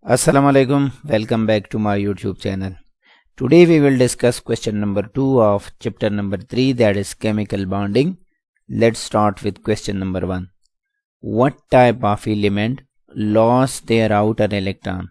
Assalamu alaikum, welcome back to my YouTube channel. Today we will discuss question number 2 of chapter number 3, that is chemical bonding. Let's start with question number 1. What type of element lost their outer electron?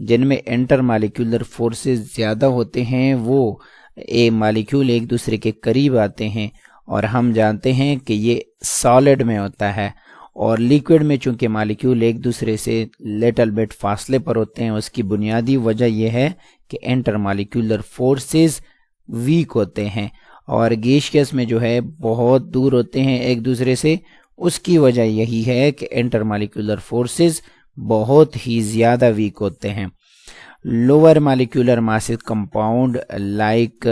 جن میں inter molecular forces زیادہ ہوتے ہیں وہ molecule ایک دوسرے کے قریب آتے ہیں، اور ہم جانتے ہیں کہ یہ سالڈ میں ہوتا ہے، اور لیکوڈ میں چونکہ مالیکول ایک دوسرے سے لٹل بٹ فاصلے پر ہوتے ہیں، اس کی بنیادی وجہ یہ ہے کہ انٹر مالیکولر فورسز ویک ہوتے ہیں، اور گیشیس میں جو ہے بہت دور ہوتے ہیں ایک دوسرے سے۔ اس کی وجہ یہی ہے کہ انٹر مالیکولر فورسز بہت ہی زیادہ ویک ہوتے ہیں۔ Lower molecular masses compound like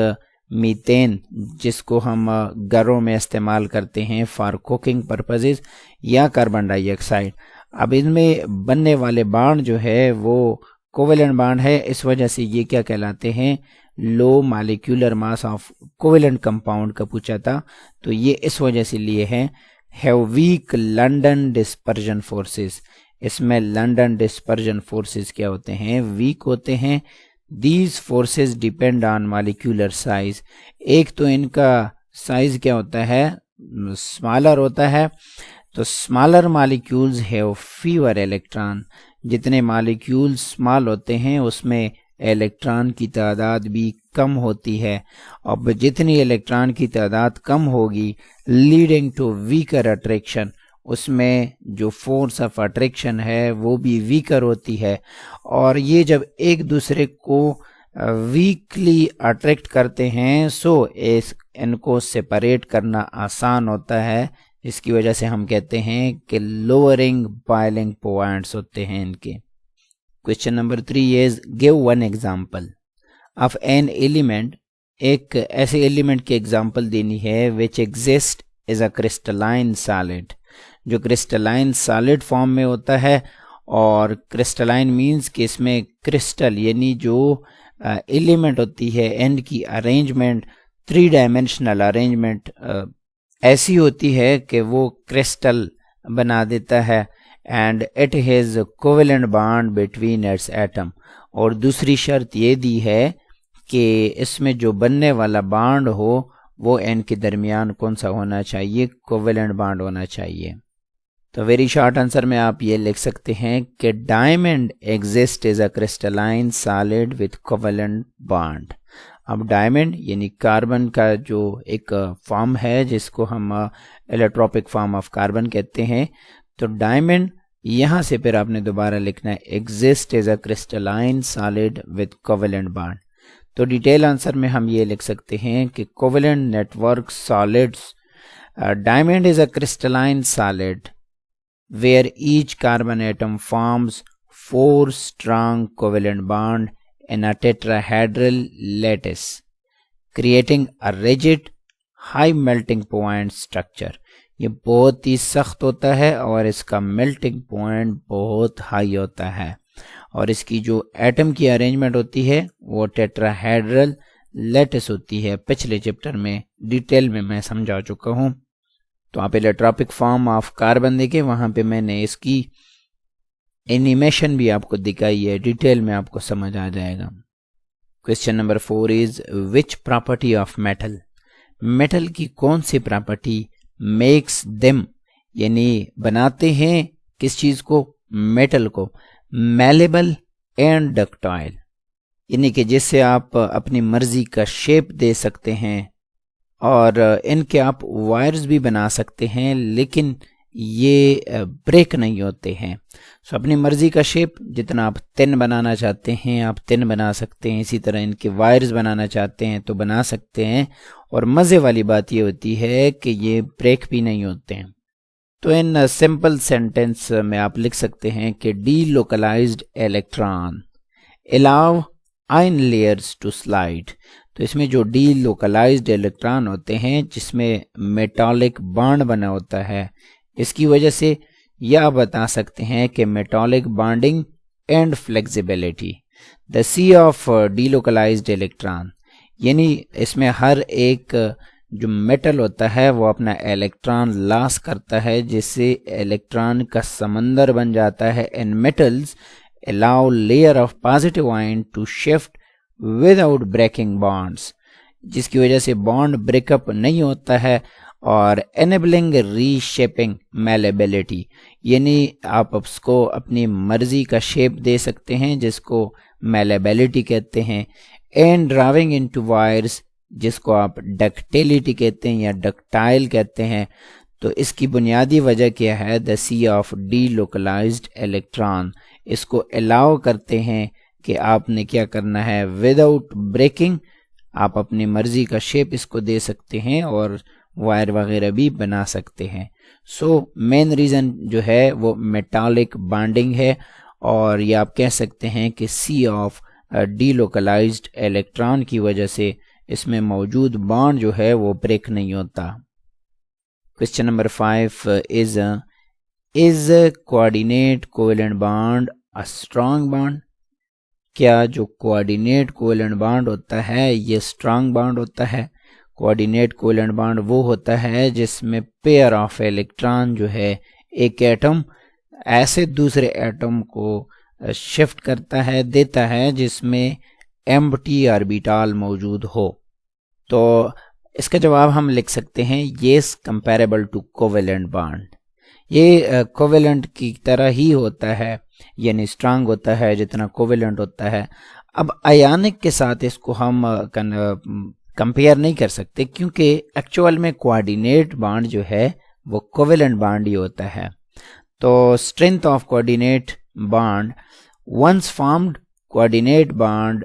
methane, جس کو ہم گھروں میں استعمال کرتے ہیں فار کوکنگ پرپزز، یا کاربن ڈائی آکسائڈ، اب ان میں بننے والے بانڈ جو ہے وہ کوویلنٹ بانڈ ہے، اس وجہ سے یہ کیا کہلاتے ہیں؟ Low molecular mass of covalent compound کا پوچھا تھا، تو یہ اس وجہ سے لیے ہیں ہیو ویک لنڈن ڈسپرجن فورسز، اس میں لنڈن ڈسپرجن فورسز کیا ہوتے ہیں؟ ویک ہوتے ہیں۔ These forces depend on molecular size, ایک تو ان کا سائز کیا ہوتا ہے؟ اسمالر ہوتا ہے، تو smaller molecules have fewer electron, جتنے مالیکول اسمال ہوتے ہیں اس میں الیکٹران کی تعداد بھی کم ہوتی ہے، اب جتنی الیکٹران کی تعداد کم ہوگی لیڈنگ ٹو ویکر اٹریکشن، اس میں جو فورس آف اٹریکشن ہے وہ بھی ویکر ہوتی ہے، اور یہ جب ایک دوسرے کو ویکلی اٹریکٹ کرتے ہیں سو ان کو سپریٹ کرنا آسان ہوتا ہے، اس کی وجہ سے ہم کہتے ہیں کہ لوورنگ بائلنگ پوائنٹس ہوتے ہیں ان کے۔ Question number 3 is give one example of an element، ایک ایسے ایلیمنٹ کی ایگزامپل دینی ہے which exist as a crystalline solid، جو کرسٹلائن سالڈ فارم میں ہوتا ہے، اور کرسٹلائن مینز کہ اس میں کرسٹل یعنی جو ایلیمنٹ ہوتی ہے اینڈ کی ارینجمنٹ 3 ڈائمینشنل ارینجمنٹ ایسی ہوتی ہے کہ وہ کرسٹل بنا دیتا ہے، and it has covalent bond between its atom, اور دوسری شرط یہ دی ہے کہ اس میں جو بننے والا بانڈ ہو وہ ان کے درمیان کون سا ہونا چاہیے؟ کوویلنٹ بانڈ ہونا چاہیے۔ تو ویری شارٹ آنسر میں آپ یہ لکھ سکتے ہیں کہ diamond exist is a crystalline solid with covalent bond. اب ڈائمنڈ یعنی کاربن کا جو ایک فارم ہے جس کو ہم الیکٹروپک فارم آف کاربن کہتے ہیں، تو ڈائمنڈ یہاں سے پھر آپ نے دوبارہ لکھنا ہے exist as a crystalline solid with covalent bond. تو ڈیٹیل آنسر میں ہم یہ لکھ سکتے ہیں کہ covalent network solids, diamond is a crystalline solid where each carbon atom forms 4 strong covalent bond in a tetrahedral lattice, creating a rigid high melting point structure۔ یہ بہت ہی سخت ہوتا ہے اور اس کا میلٹنگ پوائنٹ بہت ہائی ہوتا ہے، اور اس کی جو ایٹم کی ارینجمنٹ ہوتی ہے وہ ٹیٹراہیڈرل لیٹس ہوتی ہے، پچھلے چیپٹر میں ڈیٹیل میں سمجھا چکا ہوں۔ تو آپ الیکٹروپک فارم آف کاربن دیکھیں، وہاں پہ میں نے اس کی اینیمیشن بھی آپ کو دکھائی ہے، ڈیٹیل میں آپ کو سمجھ آ جائے گا۔ Question number 4 is which property of metal, metal کی کون سی پراپرٹی میکس دیم یعنی بناتے ہیں کس چیز کو؟ میٹل کو میلیبل اینڈ ڈکٹائل، یعنی کہ جس سے آپ اپنی مرضی کا شیپ دے سکتے ہیں، اور ان کے آپ وائرز بھی بنا سکتے ہیں لیکن یہ بریک نہیں ہوتے ہیں۔ سو اپنی مرضی کا شیپ جتنا آپ تن بنانا چاہتے ہیں آپ تن بنا سکتے ہیں، اسی طرح ان کے وائرز بنانا چاہتے ہیں تو بنا سکتے ہیں، اور مزے والی بات یہ ہوتی ہے کہ یہ بریک بھی نہیں ہوتے ہیں۔ تو ان سمپل سینٹنس میں آپ لکھ سکتے ہیں کہ delocalised electron allow ion layers to slide, تو اس میں جو ڈی لوکلائزڈ الیکٹران ہوتے ہیں جس میں میٹالک بانڈ بنا ہوتا ہے، اس کی وجہ سے یہ آپ بتا سکتے ہیں کہ metallic bonding and flexibility the sea of delocalised electron, یعنی اس میں ہر ایک جو میٹل ہوتا ہے وہ اپنا الیکٹران لاس کرتا ہے جس سے الیکٹران کا سمندر بن جاتا ہے، and metals allow layer of positive ion to shift without breaking bonds، جس کی وجہ سے بانڈ بریک اپ نہیں ہوتا ہے اور enabling reshaping malleability یعنی آپ اس کو اپنی مرضی کا شیپ دے سکتے ہیں جس کو malleability کہتے ہیں. and drawing into wires جس کو آپ ڈکٹیلیٹی کہتے ہیں یا ڈکٹائل کہتے ہیں. تو اس کی بنیادی وجہ کیا ہے؟ the sea of delocalized electron. اس کو الاؤ کرتے ہیں کہ آپ نے کیا کرنا ہے، وداؤٹ بریکنگ آپ اپنی مرضی کا شیپ اس کو دے سکتے ہیں اور وائر وغیرہ بھی بنا سکتے ہیں. سو مین ریزن جو ہے وہ میٹالک بانڈنگ ہے، اور یہ آپ کہہ سکتے ہیں کہ سی آف ڈی لوکلائزڈ الیکٹران کی وجہ سے اس میں موجود بانڈ جو ہے وہ بریک نہیں ہوتا. Question number 5 is coordinate covalent bond a strong bond? کیا جو کوآرڈینیٹ کوویلنٹ بانڈ ہوتا ہے یہ اسٹرانگ بانڈ ہوتا ہے؟ کوآرڈینیٹ کوویلنٹ بانڈ وہ ہوتا ہے جس میں پیئر آف الیکٹران جو ہے ایک ایٹم ایسے دوسرے ایٹم کو شفٹ کرتا ہے، دیتا ہے جس میں ایمپٹی آربیٹال موجود ہو. تو اس کا جواب ہم لکھ سکتے ہیں یس کمپیریبل ٹو کوویلنٹ بانڈ. یہ کوویلنٹ کی طرح ہی ہوتا ہے، یعنی اسٹرانگ ہوتا ہے جتنا کوویلنٹ ہوتا ہے. اب آیانک کے ساتھ اس کو ہم کمپیئر نہیں کر سکتے کیونکہ ایکچوئل میں کوآرڈینیٹ بانڈ جو ہے وہ کوویلنٹ بانڈ ہی ہوتا ہے. تو strength of coordinate bond once formed coordinate bond,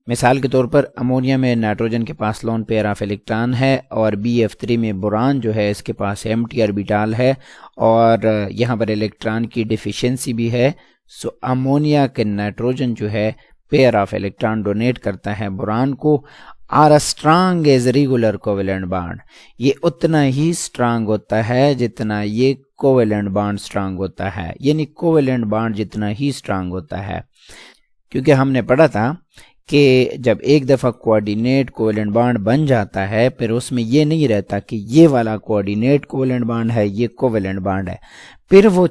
مثال کے طور پر امونیا میں نائٹروجن کے پاس لون پیئر آف الیکٹران ہے اور BF3 میں بوران جو ہے اس کے پاس ایمٹی آربیٹال ہے اور یہاں پر الیکٹران کی ڈیفیشنسی بھی ہے. سو امونیا کے نائٹروجن جو ہے پیئر آف الیکٹران ڈونیٹ کرتا ہے بوران کو. Are strong as regular covalent bond, یہ اتنا ہی اسٹرانگ ہوتا ہے جتنا یہ کوویلنٹ بانڈ اسٹرانگ ہوتا ہے، یعنی کوویلنٹ بانڈ جتنا ہی اسٹرانگ ہوتا ہے. کیونکہ ہم نے پڑھا تھا کہ جب ایک دفعہ کوآرڈینیٹ کوویلنٹ بانڈ بن جاتا ہے پھر اس میں یہ نہیں رہتا کہ یہ والا کوآرڈینیٹ کوویلنٹ بانڈ ہے یہ کوویلنٹ بانڈ ہے. پھر وہ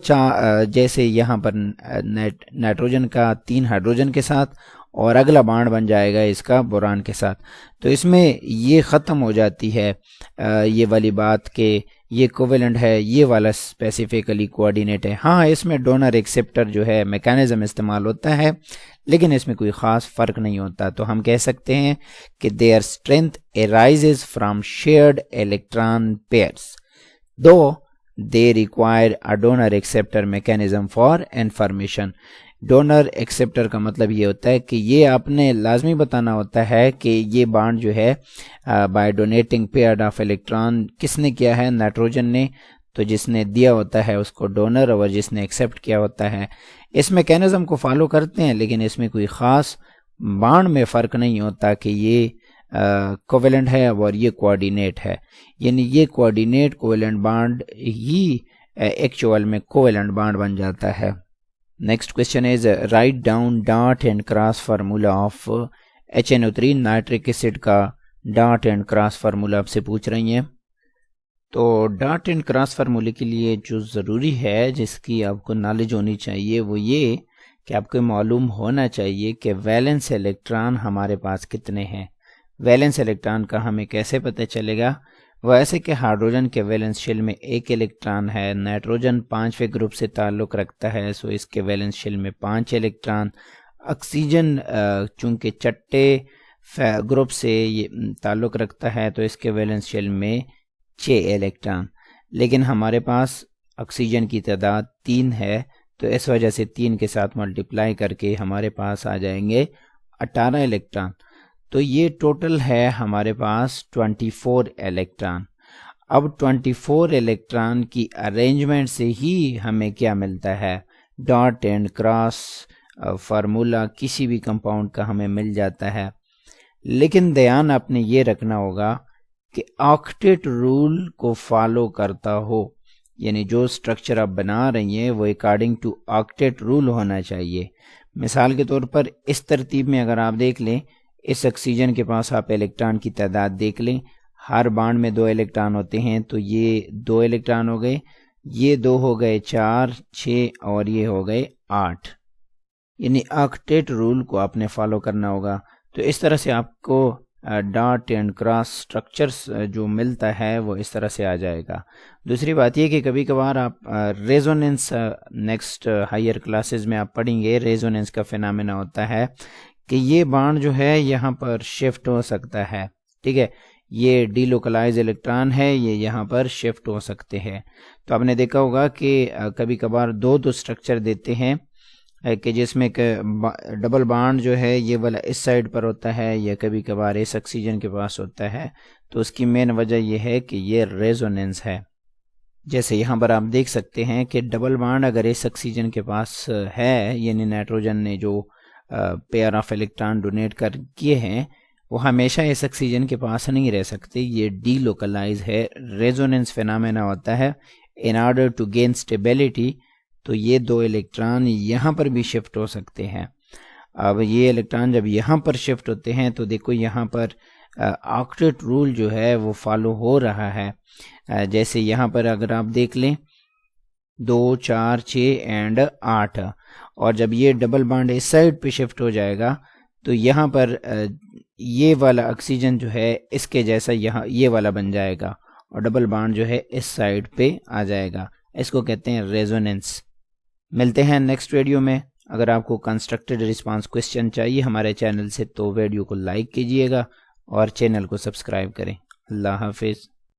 جیسے یہاں پر نائٹروجن کا 3 ہائیڈروجن کے ساتھ اور اگلا بانڈ بن جائے گا اس کا بوران کے ساتھ، تو اس میں یہ ختم ہو جاتی ہے یہ والی بات کہ یہ کوویلنٹ ہے یہ والا اسپیسیفکلی کوآرڈینیٹ ہے. ہاں اس میں ڈونر ایکسیپٹر جو ہے میکانزم استعمال ہوتا ہے لیکن اس میں کوئی خاص فرق نہیں ہوتا. تو ہم کہہ سکتے ہیں کہ their strength arises from shared electron pairs though they require a donor acceptor mechanism for information. Donor acceptor کا مطلب یہ ہوتا ہے کہ یہ آپ نے لازمی بتانا ہوتا ہے کہ یہ بانڈ جو ہے by donating pair of electron کس نے کیا ہے؟ نائٹروجن نے. تو جس نے دیا ہوتا ہے اس کو ڈونر اور جس نے ایکسیپٹ کیا ہوتا ہے. اس میکینزم کو فالو کرتے ہیں لیکن اس میں کوئی خاص بانڈ میں فرق نہیں ہوتا کہ یہ کوویلنٹ ہے اور یہ کوآرڈینیٹ ہے، یعنی یہ کوآرڈینیٹ کوویلنٹ بانڈ ہی ایکچوئل میں کوویلنٹ بانڈ بن جاتا ہے. Next question is write down dot and cross formula of HNO3. Nitric acid کا ڈاٹ اینڈ کراس فارمولا آپ سے پوچھ رہی ہیں. تو ڈاٹ اینڈ کراس فارمولے کے لیے جو ضروری ہے جس کی آپ کو نالج ہونی چاہیے وہ یہ کہ آپ کو معلوم ہونا چاہیے کہ ویلنس الیکٹران ہمارے پاس کتنے ہیں. ویلنس الیکٹران کا ہمیں کیسے پتہ چلے گا؟ وہ ایسے کہ ہائیڈروجن کے ویلنس شیل میں 1 الیکٹران ہے، نائٹروجن 5ویں گروپ سے تعلق رکھتا ہے سو اس کے ویلنس شیل میں 5 الیکٹران. آکسیجن چونکہ چٹے گروپ سے یہ تعلق رکھتا ہے تو اس کے ویلنس شیل میں 6 الیکٹران. لیکن ہمارے پاس آکسیجن کی تعداد 3 ہے تو اس وجہ سے 3 کے ساتھ ملٹیپلائی کر کے ہمارے پاس آ جائیں گے 18 الیکٹران. تو یہ ٹوٹل ہے ہمارے پاس 24 الیکٹران. اب 24 الیکٹران کی ارینجمنٹ سے ہی ہمیں کیا ملتا ہے؟ ڈاٹ اینڈ کراس فارمولا کسی بھی کمپاؤنڈ کا ہمیں مل جاتا ہے. لیکن دھیان آپ نے یہ رکھنا ہوگا کہ آکٹیٹ رول کو فالو کرتا ہو، یعنی جو سٹرکچر آپ بنا رہی ہیں وہ اکارڈنگ ٹو آکٹیٹ رول ہونا چاہیے. مثال کے طور پر اس ترتیب میں اگر آپ دیکھ لیں، اس آکسیجن کے پاس آپ الیکٹران کی تعداد دیکھ لیں، ہر بانڈ میں 2 الیکٹران ہوتے ہیں تو یہ 2 الیکٹران ہو گئے، یہ 2 ہو گئے 4 6 اور یہ ہو گئے 8، یعنی آکٹیٹ رول کو آپ نے فالو کرنا ہوگا. تو اس طرح سے آپ کو ڈاٹ اینڈ کراس اسٹرکچرس جو ملتا ہے وہ اس طرح سے آ جائے گا. دوسری بات یہ کہ کبھی کبھار آپ ریزوننس نیکسٹ ہائر کلاسز میں آپ پڑھیں گے. ریزوننس کا فینامنا ہوتا ہے کہ یہ بانڈ جو ہے یہاں پر شفٹ ہو سکتا ہے. ٹھیک ہے, یہ ڈی لوکلائز الیکٹران ہے, یہ یہاں پر شفٹ ہو سکتے ہیں. تو آپ نے دیکھا ہوگا کہ کبھی کبھار دو اسٹرکچر دیتے ہیں کہ جس میں کہ ڈبل بانڈ جو ہے یہ والا اس سائڈ پر ہوتا ہے, یا کبھی کبھار اس آکسیجن کے پاس ہوتا ہے. تو اس کی مین وجہ یہ ہے کہ یہ ریزوننس ہے. جیسے یہاں پر آپ دیکھ سکتے ہیں کہ ڈبل بانڈ اگر اس آکسیجن کے پاس ہے, یعنی نائٹروجن نے جو پیئر آف الیکٹران ڈونیٹ کر کیے ہیں وہ ہمیشہ اس آکسیجن کے پاس نہیں رہ سکتے. یہ ڈی لوکلائز ہے. ریزوننس فینامنا ہوتا ہے in order to gain stability. تو یہ دو الیکٹران یہاں پر بھی شفٹ ہو سکتے ہیں. اب یہ الیکٹران جب یہاں پر شفٹ ہوتے ہیں تو دیکھو یہاں پر آکٹیٹ رول جو ہے وہ فالو ہو رہا ہے. جیسے یہاں پر اگر آپ دیکھ لیں 2 4 6 اینڈ 8, اور جب یہ ڈبل بانڈ اس سائڈ پہ شفٹ ہو جائے گا تو یہاں پر یہ والا آکسیجن جو ہے اس کے جیسا یہاں یہ والا بن جائے گا, اور ڈبل بانڈ جو ہے اس سائڈ پہ آ جائے گا. اس کو کہتے ہیں ریزوننس. ملتے ہیں نیکسٹ ویڈیو میں. اگر آپ کو کنسٹرکٹیڈ رسپانس کوسچن چاہیے ہمارے چینل سے تو ویڈیو کو لائک کیجئے گا اور چینل کو سبسکرائب کریں. اللہ حافظ.